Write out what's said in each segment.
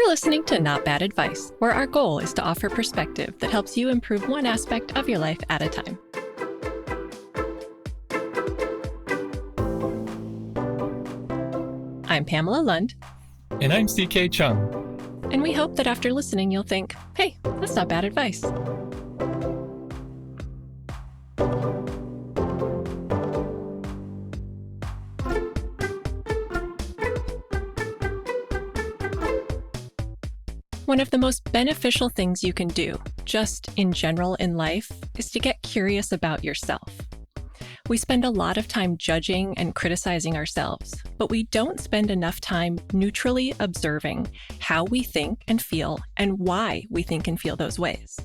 listening to Not Bad Advice, where our goal is to offer perspective that helps you improve one aspect of your life at a time. I'm Pamela Lund. And I'm CK Chung. And we hope that after listening, you'll think, hey, that's not bad advice. One of the most beneficial things you can do, just in general in life, is to get curious about yourself. We spend a lot of time judging and criticizing ourselves, but we don't spend enough time neutrally observing how we think and feel and why we think and feel those ways.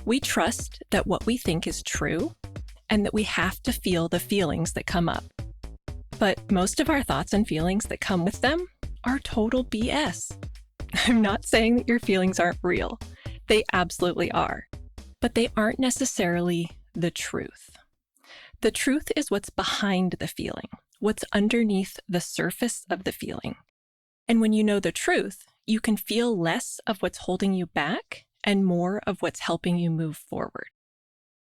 We trust that what we think is true and that we have to feel the feelings that come up. But most of our thoughts and feelings that come with them are total BS. I'm not saying that your feelings aren't real. They absolutely are. But they aren't necessarily the truth. The truth is what's behind the feeling, what's underneath the surface of the feeling. And when you know the truth, you can feel less of what's holding you back and more of what's helping you move forward.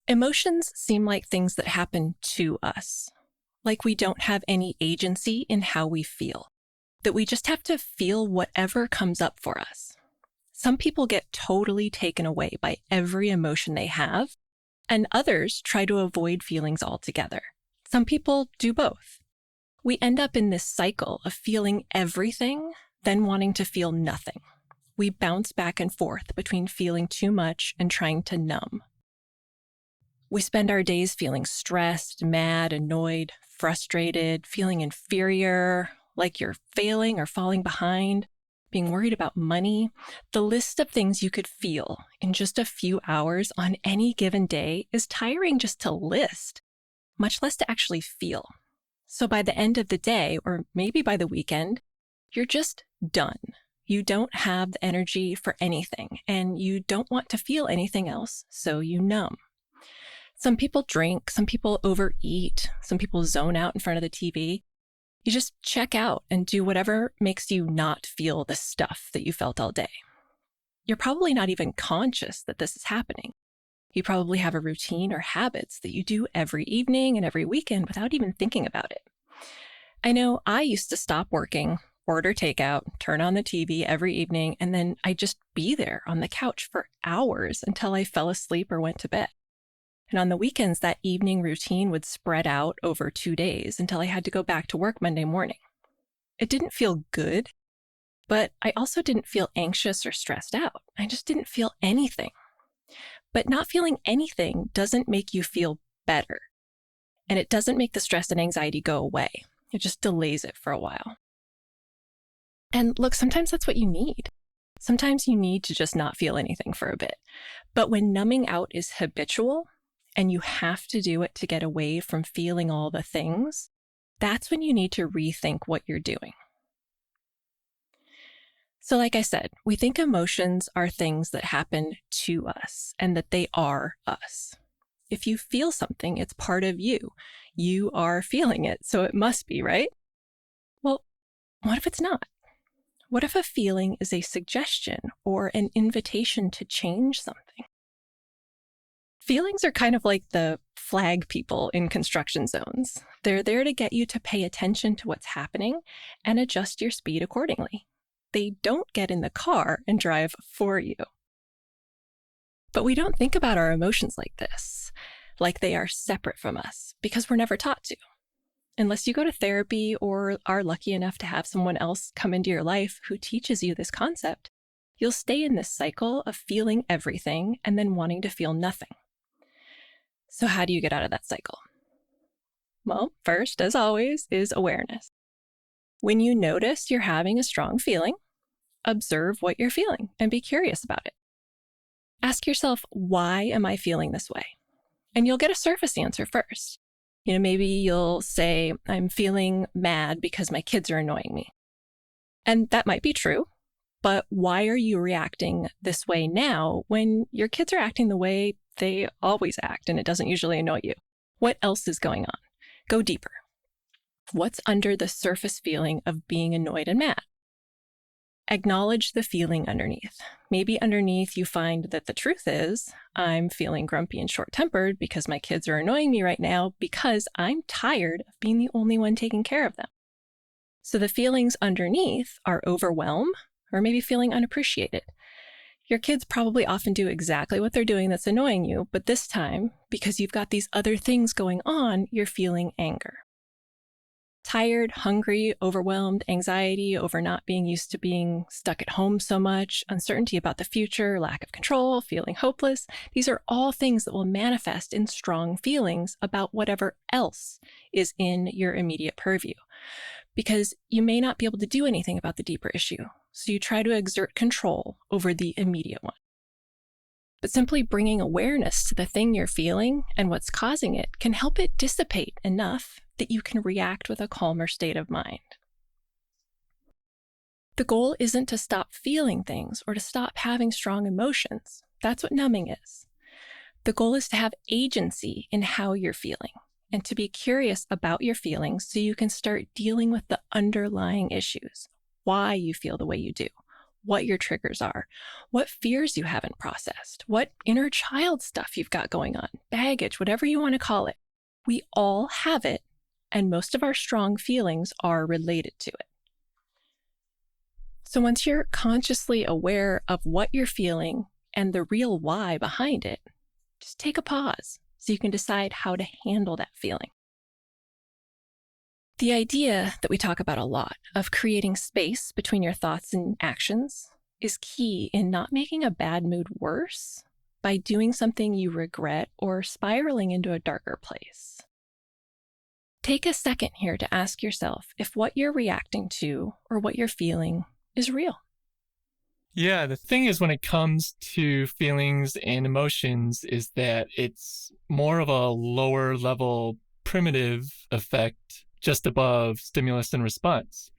Emotions seem like things that happen to us, like we don't have any agency in how we feel, that we just have to feel whatever comes up for us. Some people get totally taken away by every emotion they have, and others try to avoid feelings altogether. Some people do both. We end up in this cycle of feeling everything, then wanting to feel nothing. We bounce back and forth between feeling too much and trying to numb. We spend our days feeling stressed, mad, annoyed, frustrated, feeling inferior, like you're failing or falling behind, being worried about money. The list of things you could feel in just a few hours on any given day is tiring just to list, much less to actually feel. So by the end of the day, or maybe by the weekend, you're just done. You don't have the energy for anything, and you don't want to feel anything else, so you numb. Some people drink, some people overeat, some people zone out in front of the TV. You just check out and do whatever makes you not feel the stuff that you felt all day. You're probably not even conscious that this is happening. You probably have a routine or habits that you do every evening and every weekend without even thinking about it. I know I used to stop working, order takeout, turn on the TV every evening, and then I'd just be there on the couch for hours until I fell asleep or went to bed. And on the weekends, that evening routine would spread out over 2 days until I had to go back to work Monday morning. It didn't feel good, but I also didn't feel anxious or stressed out. I just didn't feel anything. But not feeling anything doesn't make you feel better. And it doesn't make the stress and anxiety go away. It just delays it for a while. And look, sometimes that's what you need. Sometimes you need to just not feel anything for a bit. But when numbing out is habitual, and you have to do it to get away from feeling all the things, that's when you need to rethink what you're doing. So like I said, we think emotions are things that happen to us and that they are us. If you feel something, it's part of you. You are feeling it, so it must be, right? Well, what if it's not? What if a feeling is a suggestion or an invitation to change something? Feelings are kind of like the flag people in construction zones. They're there to get you to pay attention to what's happening and adjust your speed accordingly. They don't get in the car and drive for you. But we don't think about our emotions like this, like they are separate from us, because we're never taught to. Unless you go to therapy or are lucky enough to have someone else come into your life who teaches you this concept, you'll stay in this cycle of feeling everything and then wanting to feel nothing. So how do you get out of that cycle? Well, first, as always, is awareness. When you notice you're having a strong feeling, observe what you're feeling and be curious about it. Ask yourself, why am I feeling this way? And you'll get a surface answer first. Maybe you'll say, I'm feeling mad because my kids are annoying me. And that might be true, but why are you reacting this way now when your kids are acting the way they always act and it doesn't usually annoy you? What else is going on? Go deeper. What's under the surface feeling of being annoyed and mad? Acknowledge the feeling underneath. Maybe underneath you find that the truth is, I'm feeling grumpy and short-tempered because my kids are annoying me right now because I'm tired of being the only one taking care of them. So the feelings underneath are overwhelm or maybe feeling unappreciated. Your kids probably often do exactly what they're doing that's annoying you, but this time, because you've got these other things going on, you're feeling anger. Tired, hungry, overwhelmed, anxiety over not being used to being stuck at home so much, uncertainty about the future, lack of control, feeling hopeless. These are all things that will manifest in strong feelings about whatever else is in your immediate purview. Because you may not be able to do anything about the deeper issue, so you try to exert control over the immediate one. But simply bringing awareness to the thing you're feeling and what's causing it can help it dissipate enough that you can react with a calmer state of mind. The goal isn't to stop feeling things or to stop having strong emotions. That's what numbing is. The goal is to have agency in how you're feeling and to be curious about your feelings so you can start dealing with the underlying issues, why you feel the way you do, what your triggers are, what fears you haven't processed, what inner child stuff you've got going on, baggage, whatever you want to call it. We all have it, and most of our strong feelings are related to it. So once you're consciously aware of what you're feeling and the real why behind it, just take a pause so you can decide how to handle that feeling. The idea that we talk about a lot of creating space between your thoughts and actions is key in not making a bad mood worse by doing something you regret or spiraling into a darker place. Take a second here to ask yourself if what you're reacting to or what you're feeling is real. Yeah, the thing is, when it comes to feelings and emotions, is that it's more of a lower level primitive effect just above stimulus and response.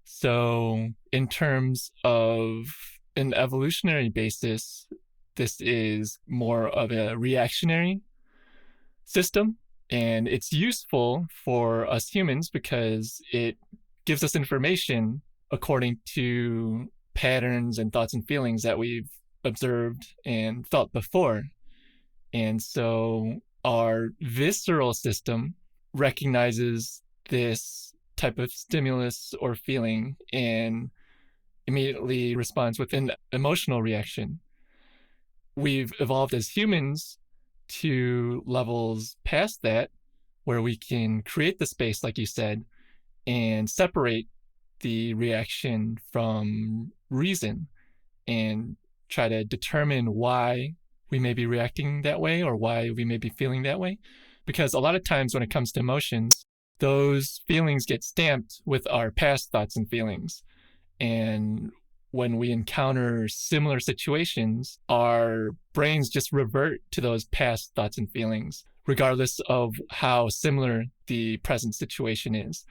So in terms of an evolutionary basis, this is more of a reactionary system. And it's useful for us humans because it gives us information according to patterns and thoughts and feelings that we've observed and felt before. And so our visceral system recognizes this type of stimulus or feeling and immediately responds with an emotional reaction. We've evolved as humans to levels past that, where we can create the space, like you said, and separate the reaction from reason and try to determine why we may be reacting that way or why we may be feeling that way. Because a lot of times when it comes to emotions, those feelings get stamped with our past thoughts and feelings. And when we encounter similar situations, our brains just revert to those past thoughts and feelings, regardless of how similar the present situation is.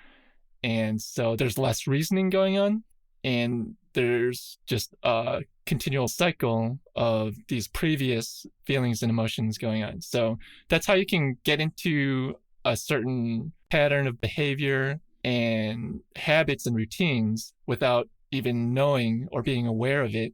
And so there's less reasoning going on, and there's just a continual cycle of these previous feelings and emotions going on. So that's how you can get into a certain pattern of behavior and habits and routines without even knowing or being aware of it,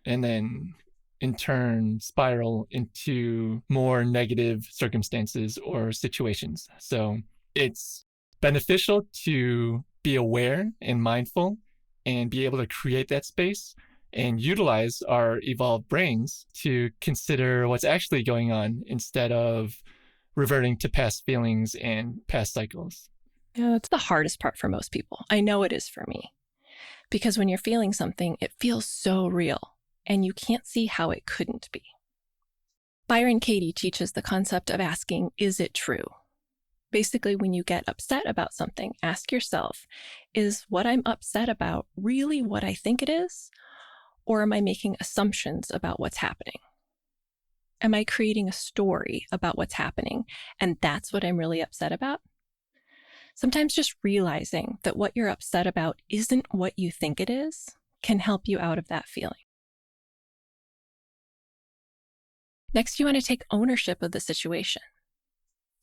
and then in turn spiral into more negative circumstances or situations. So it's beneficial to be aware and mindful and be able to create that space and utilize our evolved brains to consider what's actually going on instead of reverting to past feelings and past cycles. Yeah, that's the hardest part for most people. I know it is for me. Because when you're feeling something, it feels so real, and you can't see how it couldn't be. Byron Katie teaches the concept of asking, is it true? Basically, when you get upset about something, ask yourself, is what I'm upset about really what I think it is? Or am I making assumptions about what's happening? Am I creating a story about what's happening, and that's what I'm really upset about? Sometimes just realizing that what you're upset about isn't what you think it is can help you out of that feeling. Next, you want to take ownership of the situation.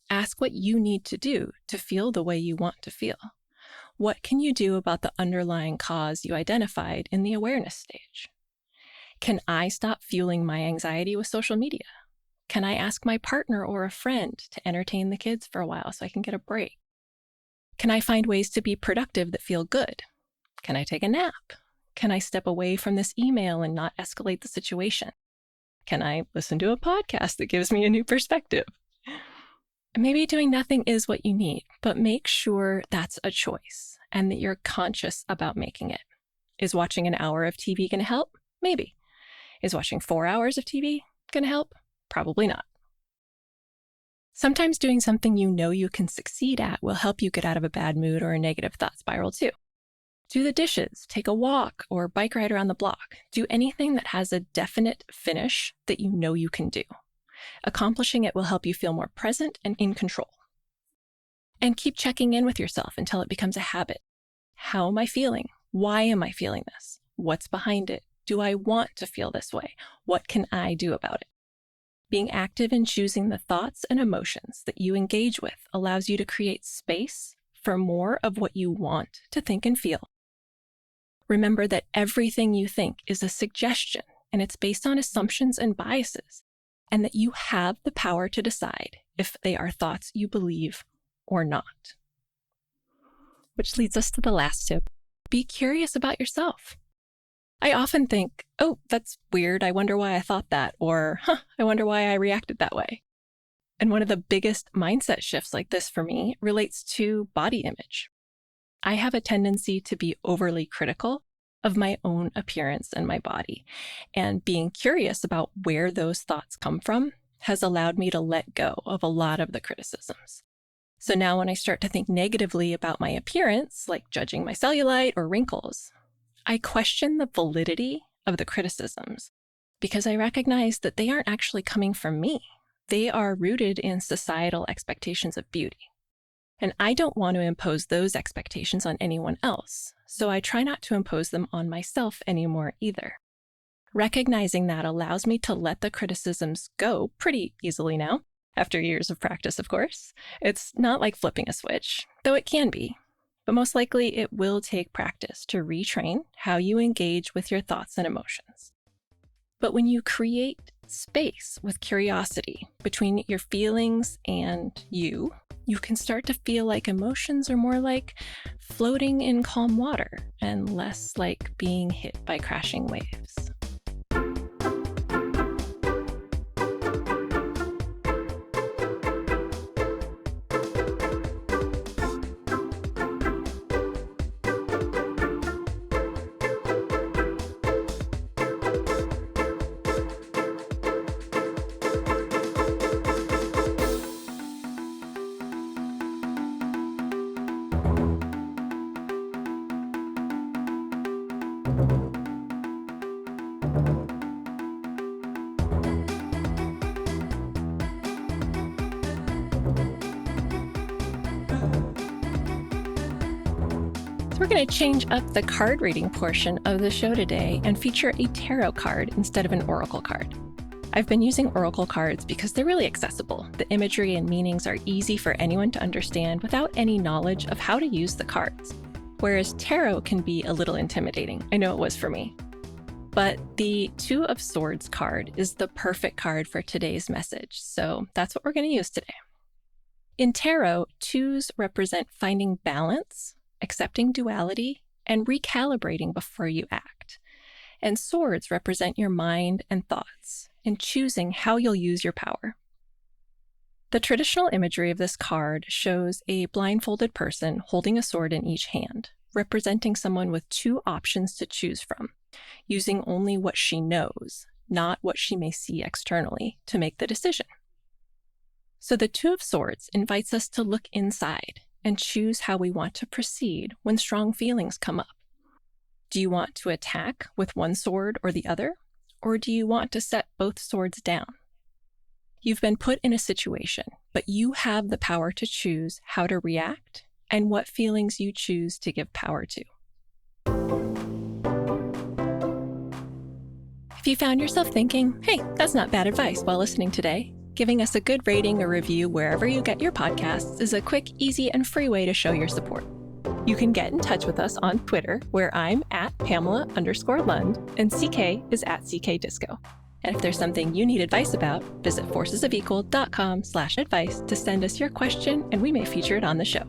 Ask what you need to do to feel the way you want to feel. What can you do about the underlying cause you identified in the awareness stage? Can I stop fueling my anxiety with social media? Can I ask my partner or a friend to entertain the kids for a while so I can get a break? Can I find ways to be productive that feel good? Can I take a nap? Can I step away from this email and not escalate the situation? Can I listen to a podcast that gives me a new perspective? Maybe doing nothing is what you need, but make sure that's a choice and that you're conscious about making it. Is watching an hour of TV going to help? Maybe. Is watching 4 hours of TV going to help? Probably not. Sometimes doing something you know you can succeed at will help you get out of a bad mood or a negative thought spiral too. Do the dishes, take a walk, or bike ride around the block. Do anything that has a definite finish that you know you can do. Accomplishing it will help you feel more present and in control. And keep checking in with yourself until it becomes a habit. How am I feeling? Why am I feeling this? What's behind it? Do I want to feel this way? What can I do about it? Being active in choosing the thoughts and emotions that you engage with allows you to create space for more of what you want to think and feel. Remember that everything you think is a suggestion, and it's based on assumptions and biases, and that you have the power to decide if they are thoughts you believe or not. Which leads us to the last tip. Be curious about yourself. I often think, oh, that's weird. I wonder why I thought that. Or, I wonder why I reacted that way. And one of the biggest mindset shifts like this for me relates to body image. I have a tendency to be overly critical of my own appearance and my body. And being curious about where those thoughts come from has allowed me to let go of a lot of the criticisms. So now when I start to think negatively about my appearance, like judging my cellulite or wrinkles, I question the validity of the criticisms because I recognize that they aren't actually coming from me. They are rooted in societal expectations of beauty. And I don't want to impose those expectations on anyone else, so I try not to impose them on myself anymore either. Recognizing that allows me to let the criticisms go pretty easily now, after years of practice, of course. It's not like flipping a switch, though it can be. But most likely it will take practice to retrain how you engage with your thoughts and emotions. But when you create space with curiosity between your feelings and you can start to feel like emotions are more like floating in calm water and less like being hit by crashing waves. We're going to change up the card reading portion of the show today and feature a tarot card instead of an oracle card. I've been using oracle cards because they're really accessible. The imagery and meanings are easy for anyone to understand without any knowledge of how to use the cards, whereas tarot can be a little intimidating. I know it was for me. But the Two of Swords card is the perfect card for today's message, so that's what we're going to use today. In tarot, twos represent finding balance, accepting duality, and recalibrating before you act. And swords represent your mind and thoughts, and choosing how you'll use your power. The traditional imagery of this card shows a blindfolded person holding a sword in each hand, representing someone with two options to choose from, using only what she knows, not what she may see externally, to make the decision. So the Two of Swords invites us to look inside and choose how we want to proceed when strong feelings come up. Do you want to attack with one sword or the other? Or do you want to set both swords down? You've been put in a situation, but you have the power to choose how to react and what feelings you choose to give power to. If you found yourself thinking, hey, that's not bad advice while listening today, giving us a good rating or review wherever you get your podcasts is a quick, easy, and free way to show your support. You can get in touch with us on Twitter, where I'm at Pamela_Lund and CK is at CK Disco. And if there's something you need advice about, visit forcesofequal.com/advice to send us your question and we may feature it on the show.